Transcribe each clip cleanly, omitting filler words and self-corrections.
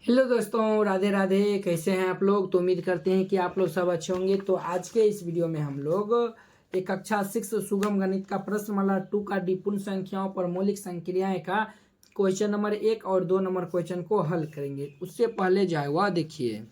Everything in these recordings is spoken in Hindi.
हेलो दोस्तों, राधे राधे। कैसे हैं आप लोग? तो उम्मीद करते हैं कि आप लोग सब अच्छे होंगे। तो आज के इस वीडियो में हम लोग एक कक्षा 6 सुगम गणित का प्रश्नमाला 2 का पूर्ण संख्याओं पर मौलिक संक्रियाएं का क्वेश्चन नंबर 1 और 2 नंबर क्वेश्चन को हल करेंगे। उससे पहले जो है वह देखिए,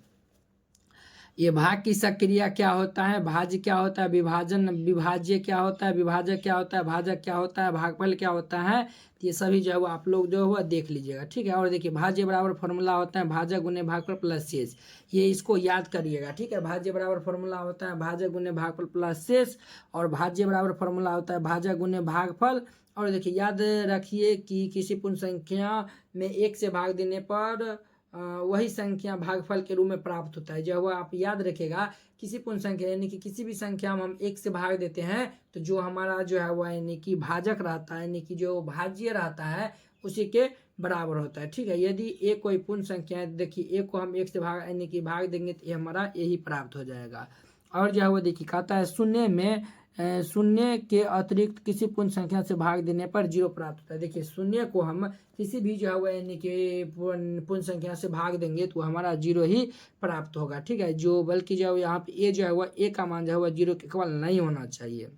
ये भाग की सक्रिया क्या होता है, भाज्य क्या होता है, विभाजन विभाज्य क्या होता है, विभाजक क्या होता है, भाजक क्या होता है, भागफल क्या होता है। तो ये सभी जो है वो आप लोग जो है वह देख लीजिएगा, ठीक है। और देखिए, भाज्य बराबर फॉर्मूला होता है भाजक गुने भागफल प्लस शेष। ये इसको याद करिएगा, ठीक है। भाज्य बराबर फॉर्मूला होता है भाजक गुने भागफल प्लस शेष, और भाज्य बराबर फॉर्मूला होता है भाजक गुने भागफल। और देखिए, याद रखिए कि किसी पूर्ण संख्या में 1 से भाग देने पर वही संख्या भागफल के रूप में प्राप्त होता है। जो वह आप याद रखेगा, किसी पूर्ण संख्या यानी कि किसी भी संख्या में हम 1 से भाग देते हैं तो जो हमारा जो है वह यानी कि भाजक रहता है, यानी कि जो भाज्य रहता है उसी के बराबर होता है, ठीक है। यदि एक कोई पूर्ण संख्या है, देखिए एक को हम 1 से भाग यानी कि भाग देंगे तो ये हमारा यही प्राप्त हो जाएगा। और जो है वो देखिए कहता है शून्य में शून्य के अतिरिक्त किसी पूर्ण संख्या से भाग देने पर 0 प्राप्त होता है। देखिए, शून्य को हम किसी भी जो है वह यानी कि पूर्ण संख्या से भाग देंगे तो हमारा 0 ही प्राप्त होगा, ठीक है। जो बल्कि जो यहाँ पे ए जो है वह ए का मान जो है वह 0 के इक्वल नहीं होना चाहिए।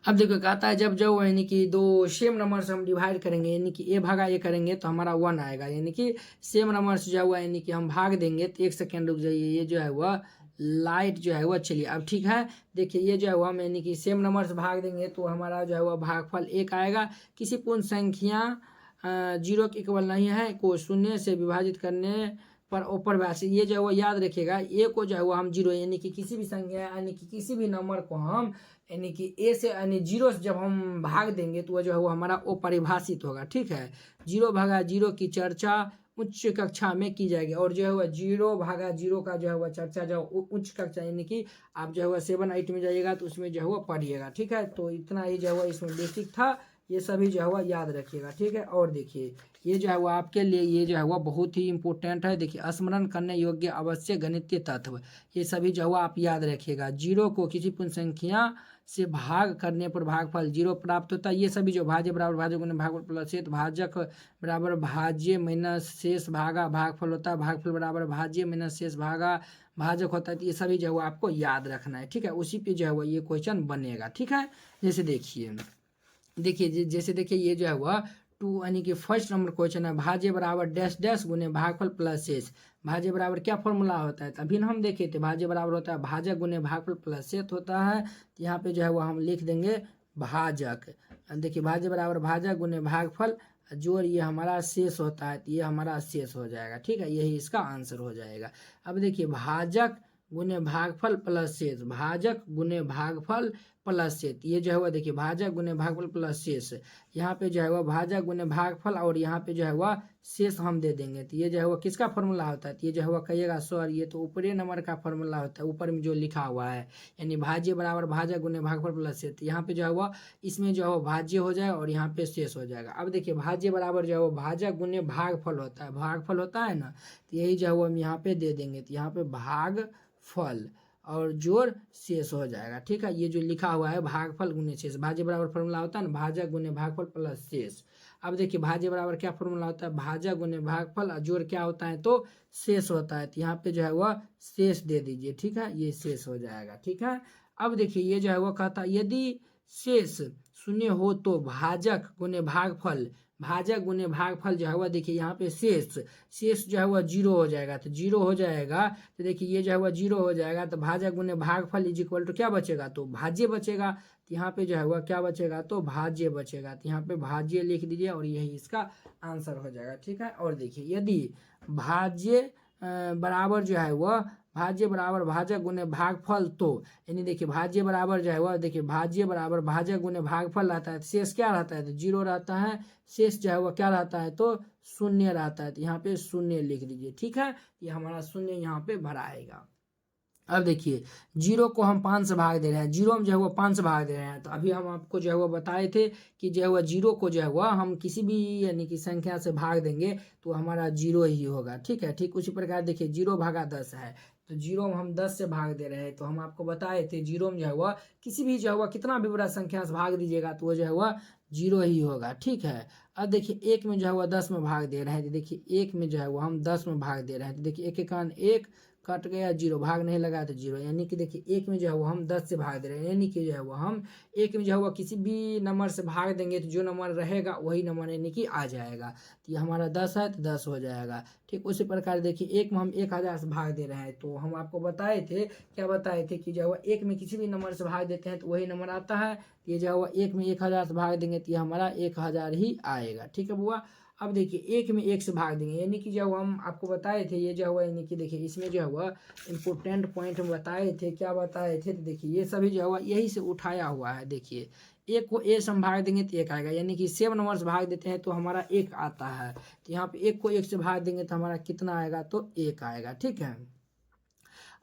अब देखो कहता है जब जब यानी कि दो सेम नंबर से हम डिवाइड करेंगे यानी कि ए भागा ए करेंगे तो हमारा 1 आएगा, यानी कि सेम नंबर से जो है यानी कि हम भाग देंगे तो 1 सेकेंड रुक जाइए, ये जो है वह लाइट जो है वह चलिए अब ठीक है। देखिए ये जो है वह हम यानी कि सेम नंबर से भाग देंगे तो हमारा जो है वह भागफल 1 आएगा। किसी पूर्ण संख्या 0 के इक्वल नहीं है को शून्य से विभाजित करने पर ऊपर वैसे ये जो है वो याद रखिएगा, ए को जो है वो हम 0 यानी कि किसी भी संख्या यानी कि किसी भी नंबर को हम यानी कि ए से यानी 0 से जब हम भाग देंगे तो वह जो है वो हमारा अपरिभाषित होगा, ठीक है। 0 भागा 0 की चर्चा उच्च कक्षा में की जाएगी, और जो है वह 0 भागा 0 का जो है वह चर्चा जो उच्च कक्षा यानी कि आप जो है वह 7 8 में जाइएगा तो उसमें जो है वह पढ़िएगा, ठीक है। तो इतना ही जो है वह इसमें बेसिक था, ये सभी जो है वह याद रखिएगा, ठीक है। और देखिए ये जो है वो आपके लिए ये जो है वह बहुत ही इंपॉर्टेंट है। देखिए, स्मरण करने योग्य अवश्य गणितीय तत्व, ये सभी जो है आप याद रखिएगा। 0 को किसी पूर्ण संख्या से भाग करने पर भागफल 0 प्राप्त होता है। ये सभी जो भाज्य बराबर भाजक गुने भागफल प्लस शेष, भाजक बराबर भाज्य माइनस शेष भागा भागफल होता है, भागफल बराबर भाज्य माइनस शेष भागा भाजक होता है। तो ये सभी जो है आपको याद रखना है, ठीक है। उसी पे जो है वो ये क्वेश्चन बनेगा, ठीक है। जैसे देखिए जैसे देखिए ये जो है वह 2 यानी कि फर्स्ट नंबर क्वेश्चन है, भाज्य बराबर डैश डैश गुने भागफल प्लस शेष। भाज्य बराबर क्या फॉर्मूला होता है, तभी हम देखे थे भाज्य बराबर होता है भाजक गुने भागफल प्लस शेष होता है। तो यहाँ पे जो है वो हम लिख देंगे भाजक। देखिए भाज्य बराबर भाजक गुने भागफल जोड़ ये हमारा शेष होता है, तो ये हमारा शेष हो जाएगा, ठीक है। यही इसका आंसर हो जाएगा। अब देखिए भाजक गुने भागफल प्लस शेष, भाजक गुने भागफल प्लस शेष, ये जो है वह देखिए भाजक गुने भागफल प्लस शेष, यहाँ पे जो है वह भाजक गुने भागफल और यहाँ पे जो है वह शेष हम दे देंगे। तो ये जो है वह किसका फॉर्मूला होता है, तो ये जो है वह कहिएगा सर ये तो ऊपरी नंबर का फॉर्मूला होता है, ऊपर में जो लिखा हुआ है यानी भाज्य बराबर भाजक गुने भागफल प्लस शेष। यहाँ पे जो है वह इसमें जो है वो भाज्य हो जाएगा और यहाँ पे शेष हो जाएगा। अब देखिए भाज्य बराबर जो है वो भाजक गुने भागफल होता है, भागफल होता है ना, तो यही जो है वो हम यहाँ पे दे देंगे। तो यहाँ पे भागफल और जोड़ शेष हो जाएगा, ठीक है। ये जो लिखा हुआ है भागफल गुने शेष, भाज्य बराबर फॉर्मूला होता है ना भाजक गुने भागफल प्लस शेष। अब देखिए भाज्य बराबर क्या फॉर्मूला होता है भाजक गुने भागफल और जोड़ क्या होता है तो शेष होता है। तो यहाँ पे जो है वह शेष दे दीजिए, ठीक है, ये शेष हो जाएगा, ठीक है। अब देखिए ये जो है वह कहता है यदि शेष शून्य हो तो भाजक गुने भागफल, भाजक गुने भागफल जो है वह देखिए यहाँ पे शेष शेष जो है वह 0 हो जाएगा। तो 0 हो जाएगा तो देखिए ये जो है वह 0 हो जाएगा, तो भाजक गुने भागफल इज इक्वल टू क्या बचेगा तो भाज्य बचेगा। तो यहाँ पे जो है वह क्या बचेगा तो भाज्य बचेगा। तो यहाँ पे भाज्य लिख दीजिए और यही इसका आंसर हो जाएगा, ठीक है। और देखिए यदि भाज्य बराबर जो है वह भाज्य बराबर भाजक गुने भागफल तो यानी देखिए भाज्य बराबर जो है वह देखिए भाज्य बराबर भाजक गुने भागफल रहता है, शेष क्या रहता है तो 0 रहता है, शेष जो है वह क्या रहता है तो शून्य रहता है। तो यहाँ पे शून्य लिख दीजिए, ठीक है। ये हमारा शून्य यहाँ पे भराएगा। अब देखिए 0 को हम 5 से भाग दे रहे हैं, 0 में जो है वो 5 से भाग दे रहे हैं, तो अभी हम आपको जो है वो बताए थे कि जो है वह 0 को जो है वह हम किसी भी यानी कि संख्या से भाग देंगे तो हमारा 0 ही होगा, ठीक है। ठीक उसी प्रकार देखिए 0 भागा 10 है, तो 0 में हम 10 से भाग दे रहे हैं, तो हम आपको बताए थे 0 में जो है वह किसी भी जो है वह कितना भी बड़ा संख्या से भाग दीजिएगा तो वो जो है वह जीरो ही होगा। ठीक है, अब देखिए एक में जो है वह 10 में भाग दे रहे हैं, तो देखिए एक में जो है वो हम 10 में भाग दे रहे हैं, तो देखिए एक एक कान एक कट गया, जीरो भाग नहीं लगा तो जीरो, यानी कि देखिए एक में जो है वो हम 10 से भाग दे रहे हैं, यानी कि जो है वो हम एक में जो है वो किसी भी नंबर से भाग देंगे तो जो नंबर रहेगा वही नंबर यानी कि आ जाएगा। तो ये हमारा 10 है तो 10 हो जाएगा। ठीक उसी प्रकार देखिए एक में हम 1000 से भाग दे रहे हैं, तो हम आपको बताए थे, क्या बताए थे कि जो है वो एक में किसी भी नंबर से भाग देते हैं तो वही नंबर आता है। तो ये जो है वो एक में 1000 से भाग देंगे तो ये हमारा 1000 ही आएगा। ठीक है बुआ। अब देखिए एक में एक से भाग देंगे, यानी कि जो हम आपको बताए थे ये जो हुआ, यानी कि देखिए इसमें जो हुआ इम्पोर्टेंट पॉइंट हम बताए थे, क्या बताए थे, तो देखिए ये सभी जो हुआ यही से उठाया हुआ है। देखिए एक को ए से हम भाग देंगे तो एक आएगा, यानी कि सेम नंबर से भाग देते हैं तो हमारा एक आता है। तो यहाँ पे एक को एक से भाग देंगे तो हमारा कितना आएगा, तो एक आएगा। ठीक है,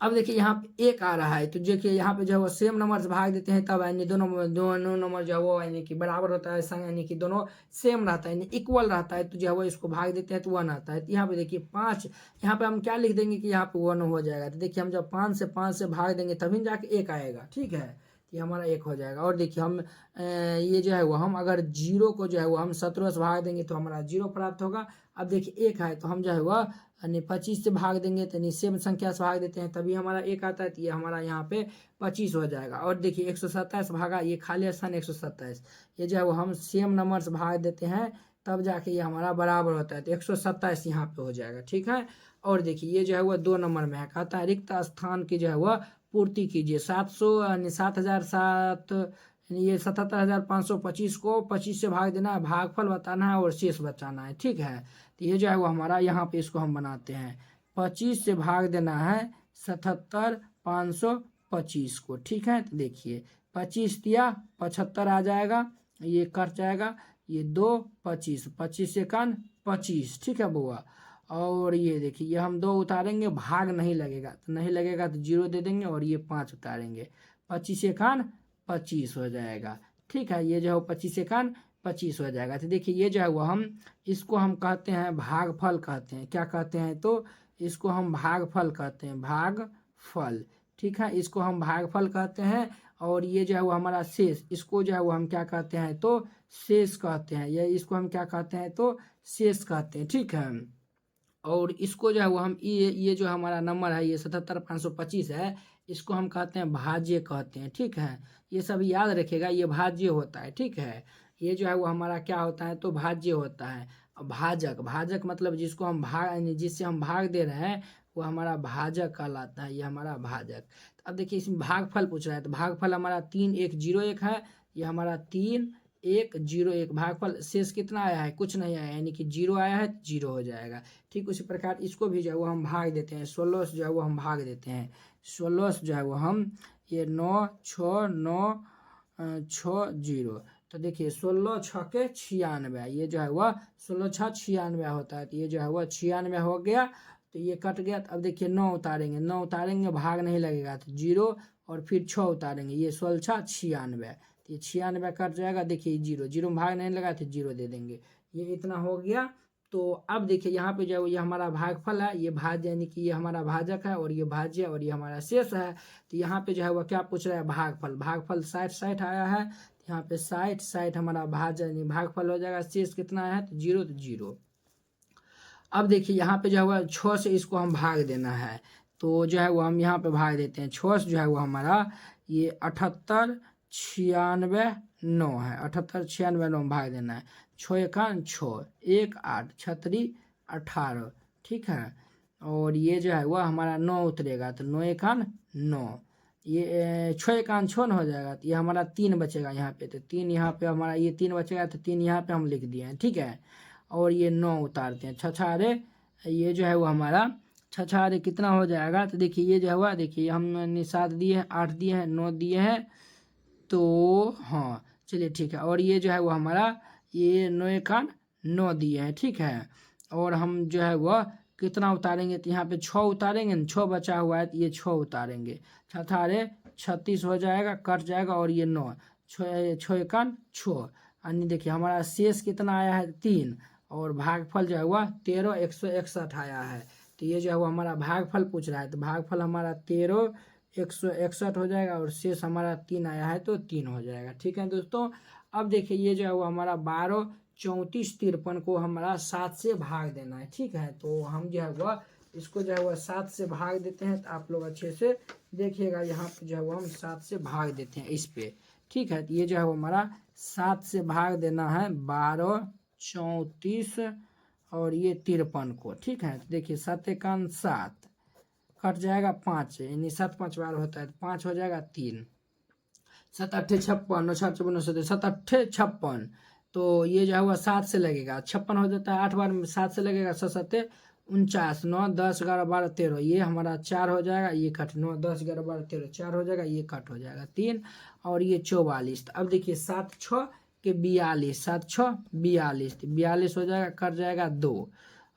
अब देखिए यहाँ पे एक आ रहा है, तो देखिए यहाँ पे जो है वो सेम नंबर से भाग देते हैं तब यानी दोनों दोनों नंबर जो है वो यानी कि बराबर होता है, संग यानी कि दोनों सेम रहता है, यानी इक्वल रहता है, तो जो है वो इसको भाग देते हैं तो 1 आता है। तो यहाँ पे देखिए 5, यहाँ पे हम क्या लिख देंगे कि यहाँ पे 1 हो जाएगा। तो देखिए हम जब 5 से भाग देंगे तभी जाके एक आएगा। ठीक है, ये हमारा एक हो जाएगा। और देखिए हम ये जो है वो हम अगर जीरो को जो है वो हम 17 से भाग देंगे तो हमारा जीरो प्राप्त होगा। अब देखिए एक है तो हम जो है वह यानी 25 से भाग देंगे तो सेम संख्या से भाग देते हैं तभी हमारा एक आता है, तो ये हमारा यहाँ पे 25 हो जाएगा। और देखिए 127 भागा, ये खाली स्थान 127, ये जो है वो हम सेम नंबर से भाग देते हैं तब जाके ये हमारा बराबर होता है, तो 127 यहाँ पे हो जाएगा। ठीक है, और देखिए ये जो है वह 2 नंबर में है, कहता है रिक्त स्थान की जो है वह पूर्ति कीजिए। 700 यानी 7007 ये 77,525 को 25 से भाग देना है, भागफल बताना है और शेष बचाना है। ठीक है, तो ये जो है वो हमारा यहाँ पे इसको हम बनाते हैं, 25 से भाग देना है 77,525 को। ठीक है, तो देखिए 25 दिया 75 आ जाएगा, ये कट जाएगा, ये 2 25 25 से कान 25। ठीक है बुआ, और ये देखिए ये हम 2 उतारेंगे, भाग नहीं लगेगा, तो नहीं लगेगा तो 0 दे देंगे, और ये 5 उतारेंगे, 25 से कान 25 हो जाएगा। ठीक है, ये जो है 25 से कान 25 हो जाएगा। तो देखिए ये जो है वो हम इसको हम कहते हैं भागफल कहते हैं, क्या कहते हैं, तो इसको हम भागफल कहते हैं, भागफल। ठीक है, इसको हम भागफल कहते हैं। और ये जो है वो हमारा शेष, इसको जो है वो हम क्या कहते हैं, तो शेष कहते हैं, या इसको हम क्या कहते हैं, तो शेष कहते हैं। ठीक है, और इसको जो है वो हम ये जो हमारा नंबर है ये 77,525 है, इसको हम कहते हैं भाज्य कहते हैं। ठीक है, ये सब याद रखिएगा, ये भाज्य होता है। ठीक है, ये जो है वो हमारा क्या होता है, तो भाज्य होता है। भाजक, भाजक मतलब जिसको हम जिससे हम भाग दे रहे हैं वो हमारा भाजक कहलाता है, ये हमारा भाजक। तो अब देखिए इसमें भागफल पूछ रहा है, तो भागफल हमारा 3101 है, ये हमारा 3101 भागफल। शेष कितना आया है, कुछ नहीं आया, यानी कि 0 आया है तो 0 हो जाएगा। ठीक उसी प्रकार इसको भी जो है वो हम भाग देते हैं, 16 से जो है वो हम भाग देते हैं, 16 से जो है वो हम ये 9 6 9 6 0, तो देखिए 16 6 96, ये जो है वह 16 6 96 होता है, तो ये जो है वह 96 हो गया, तो ये कट गया। तो अब देखिए 9 उतारेंगे, 9 उतारेंगे भाग नहीं लगेगा तो 0, और फिर 6 उतारेंगे, ये 16 6 96, तो ये 96 कट जाएगा। देखिए 0 0 में भाग नहीं लगा तो 0 दे देंगे, ये इतना हो गया। तो अब देखिए यहाँ पे जो ये हमारा भागफल है, ये भाज्य यानी कि ये हमारा भाजक है, और ये भाज्य और ये हमारा शेष है। तो यहाँ पे जो है वह क्या पूछ रहा है, भागफल। भागफल 60 आया है, तो यहाँ पे 60 हमारा भाज्य यानी भागफल हो जाएगा। शेष कितना आया है, तो 0 तो 0। अब देखिए यहाँ पे जो है 6 से इसको हम भाग देना है, तो जो है वो हम यहाँ पे भाग देते हैं 6 से, जो है वो हमारा ये 78 96 9 है, 78 96 9 में भाग देना है। 6 एकान 6 1 8 छतरी 18। ठीक है, और ये जो है वह हमारा 9 उतरेगा, तो 9 एकान 9, ये 6 एकान 6 हो जाएगा, तो ये हमारा 3 बचेगा यहाँ पे, तो 3 यहाँ पे हमारा ये 3 बचेगा, तो 3 यहाँ पे हम लिख दिए हैं। ठीक है, और ये 9 उतारते हैं, छछारे ये जो है वो हमारा छछारे कितना हो जाएगा, तो देखिए ये जो है वह देखिए हमने 7 दिए हैं, 8 दिए हैं, 9 दिए हैं, तो हाँ चलिए ठीक है। और ये जो है वो हमारा ये 9 एकान 9 दिए हैं। ठीक है, और हम जो है वह कितना उतारेंगे, तो यहाँ पे 6 उतारेंगे, 6 बचा हुआ है तो ये 6 उतारेंगे, छठारे 36 हो जाएगा, कट जाएगा, और ये 9 6 एकान 6, यानी देखिए हमारा शेष कितना आया है, 3, और भागफल जो है वह 13,161 आया है। तो ये जो है वो हमारा भागफल पूछ रहा है, तो भागफल हमारा 13,161 हो जाएगा, और शेष हमारा 3 आया है तो 3 हो जाएगा। ठीक है दोस्तों, अब देखिए ये जो है वो हमारा 12, 34, 53 को हमारा 7 से भाग देना है। ठीक है, तो हम जो है वह इसको जो है वह 7 से भाग देते हैं। तो आप लोग अच्छे से देखिएगा, यहाँ पे जो है वो हम 7 से भाग देते हैं इस पे। ठीक है, तो ये जो है वो हमारा 7 से भाग देना है 12, 34 और ये 53 को। ठीक है, तो देखिए 7 एकान 7 कट जाएगा 5, यानी 7 5 12 होता है, तो 5 हो जाएगा 3, 7 8 56, 7 54 7 8 56। तो ये जो है वह 7 से लगेगा, 56 हो जाता है, 8 बार में 7 से लगेगा, 7 7 49, 9 10 11 12 13, ये हमारा 4 हो जाएगा, ये कट 9 10 11 12 13 4 हो जाएगा, ये कट हो जाएगा 3 और ये 44। अब देखिए 7 6 के 42, 7 6 42, 42 हो जाएगा, कट जाएगा 2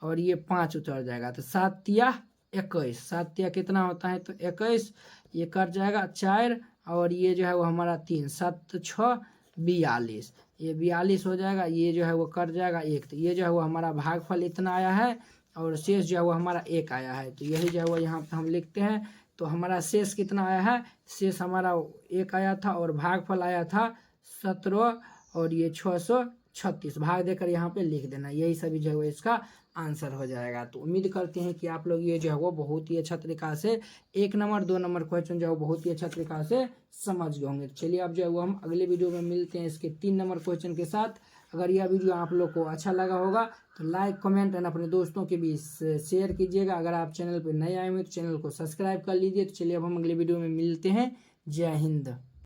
और ये 5 उतर जाएगा, तो 7 तिया 21, 7 तिया कितना होता है, तो 21, ये कट जाएगा 4 और ये जो है वो हमारा 3, 7 6 42, ये 42 हो जाएगा, ये जो है वो कट जाएगा 1, तो ये जो है वो हमारा भागफल इतना आया है और शेष जो है वो हमारा 1 आया है। तो यही जो है वो यहाँ पे हम लिखते हैं। तो हमारा शेष कितना आया है, शेष हमारा 1 आया था और भागफल आया था 17 और ये 636, भाग देकर यहाँ पे लिख देना, यही सभी जो है वो इसका आंसर हो जाएगा। तो उम्मीद करते हैं कि आप लोग ये जो है वो बहुत ही अच्छा तरीका से 1 नंबर 2 नंबर क्वेश्चन जो है वो बहुत ही अच्छा तरीका से समझ गए होंगे। चलिए अब जो है वो हम अगले वीडियो में मिलते हैं इसके 3 नंबर क्वेश्चन के साथ। अगर यह वीडियो आप लोग को अच्छा लगा होगा तो लाइक कमेंट एंड अपने दोस्तों के बीच शेयर कीजिएगा। अगर आप चैनल पर नए आए हुए तो चैनल को सब्सक्राइब कर लीजिए। तो चलिए अब हम अगले वीडियो में मिलते हैं। जय हिंद।